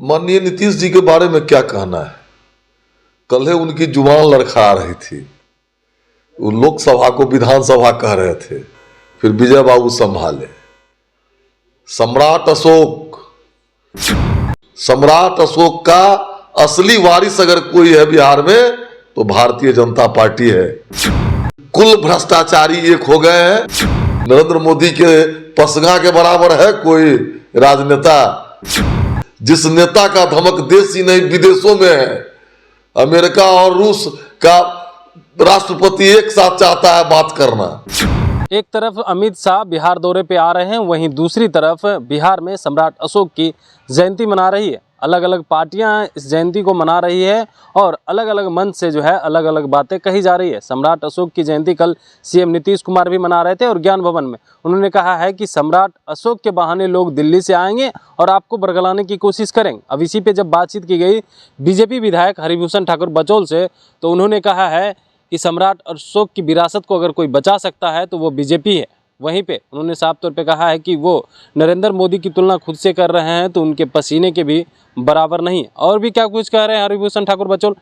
माननीय नीतीश जी के बारे में क्या कहना है। कल है उनकी जुबान लड़खड़ा रही थी, वो लोकसभा को विधानसभा कह रहे थे, फिर विजय बाबू संभाले। सम्राट अशोक का असली वारिस अगर कोई है बिहार में तो भारतीय जनता पार्टी है। कुल भ्रष्टाचारी एक हो गए हैं। नरेंद्र मोदी के पसगा के बराबर है कोई राजनेता। जिस नेता का धमक देश ही नहीं विदेशों में है। अमेरिका और रूस का राष्ट्रपति एक साथ चाहता है बात करना। एक तरफ अमित शाह बिहार दौरे पे आ रहे हैं, वहीं दूसरी तरफ बिहार में सम्राट अशोक की जयंती मना रही है। अलग अलग पार्टियां इस जयंती को मना रही है और अलग अलग मंच से जो है अलग अलग बातें कही जा रही है। सम्राट अशोक की जयंती कल सीएम नीतीश कुमार भी मना रहे थे और ज्ञान भवन में उन्होंने कहा है कि सम्राट अशोक के बहाने लोग दिल्ली से आएंगे और आपको बरगलाने की कोशिश करेंगे। अब इसी पे जब बातचीत की गई बीजेपी विधायक हरिभूषण ठाकुर बचौल से, तो उन्होंने कहा है कि सम्राट अशोक की विरासत को अगर कोई बचा सकता है तो वो बीजेपी है। वहीं पे उन्होंने साफ तौर पे कहा है कि वो नरेंद्र मोदी की तुलना खुद से कर रहे हैं तो उनके पसीने के भी बराबर नहीं। और भी क्या कुछ कह रहे हैं हरिभूषण ठाकुर बचौल,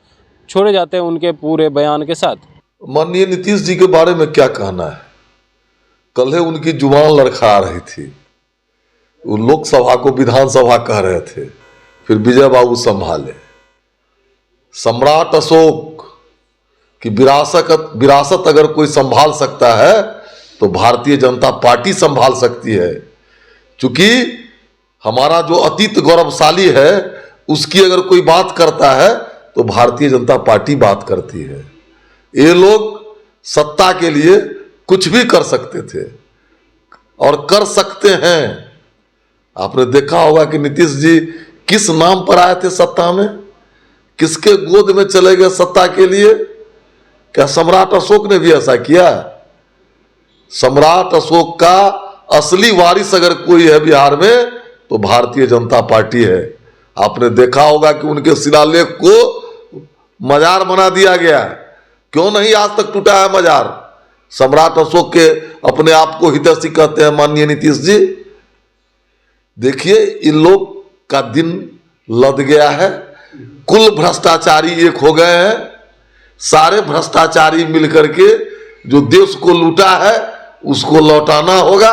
छोड़े जाते हैं उनके पूरे बयान के साथ। माननीय नीतीश जी के बारे में क्या कहना है। कल है उनकी जुबान लड़खड़ा रही थी, वो लोकसभा को विधानसभा कह रहे थे, फिर विजय बाबू संभाले। सम्राट अशोक की विरासत अगर कोई संभाल सकता है तो भारतीय जनता पार्टी संभाल सकती है। क्योंकि हमारा जो अतीत गौरवशाली है उसकी अगर कोई बात करता है तो भारतीय जनता पार्टी बात करती है। ये लोग सत्ता के लिए कुछ भी कर सकते थे और कर सकते हैं। आपने देखा होगा कि नीतीश जी किस नाम पर आए थे सत्ता में, किसके गोद में चले गए सत्ता के लिए। क्या सम्राट अशोक ने भी ऐसा किया? सम्राट अशोक का असली वारिस अगर कोई है बिहार में तो भारतीय जनता पार्टी है। आपने देखा होगा कि उनके शिलालेख को मजार बना दिया गया। क्यों नहीं आज तक टूटा है मजार? सम्राट अशोक के अपने आप को हितैषी कहते हैं माननीय नीतीश जी। देखिए इन लोग का दिन लद गया है। कुल भ्रष्टाचारी एक हो गए हैं। सारे भ्रष्टाचारी मिलकर के जो देश को लूटा है उसको लौटाना होगा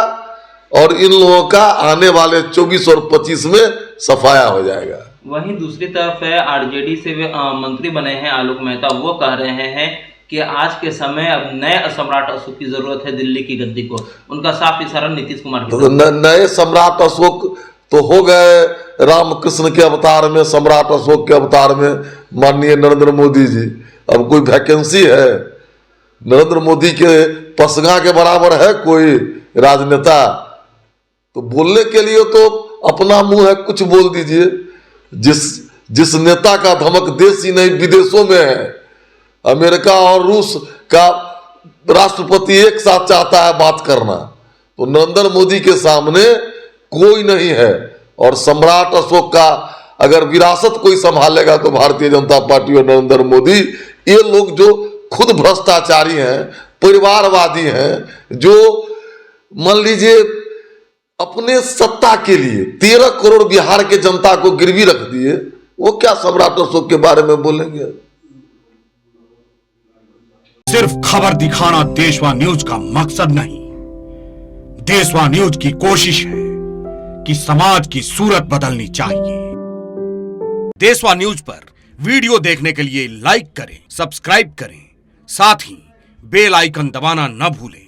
और इन लोगों का आने वाले 24 और 25 में सफाया हो जाएगा। वहीं दूसरी तरफ है आरजेडी से मंत्री बने हैं आलोक मेहता, वो कह रहे हैं कि आज के समय अब नए सम्राट अशोक की जरूरत है दिल्ली की गद्दी को। उनका साफ इशारा नीतीश कुमार की तो नए सम्राट अशोक तो हो गए रामकृष्ण के अवतार में, सम्राट अशोक के अवतार में माननीय नरेंद्र मोदी जी। अब कोई वैकेंसी है? नरेंद्र मोदी के पसगा के बराबर है कोई राजनेता? तो बोलने के लिए तो अपना मुंह है, कुछ बोल दीजिए। जिस नेता का धमक देश ही नहीं विदेशों में है। अमेरिका और रूस का राष्ट्रपति एक साथ चाहता है बात करना, तो नरेंद्र मोदी के सामने कोई नहीं है। और सम्राट अशोक का अगर विरासत कोई संभालेगा तो भारतीय जनता पार्टी और नरेंद्र मोदी। ये लोग जो खुद भ्रष्टाचारी हैं, परिवारवादी हैं, जो मान लीजिए अपने सत्ता के लिए 13 करोड़ बिहार के जनता को गिरवी रख दिए, वो क्या सम्राट अशोक के बारे में बोलेंगे? सिर्फ खबर दिखाना देशवा न्यूज का मकसद नहीं। देशवा न्यूज की कोशिश है कि समाज की सूरत बदलनी चाहिए। देशवा न्यूज पर वीडियो देखने के लिए लाइक करें, सब्सक्राइब करें, साथ ही बेल आइकन दबाना न भूलें।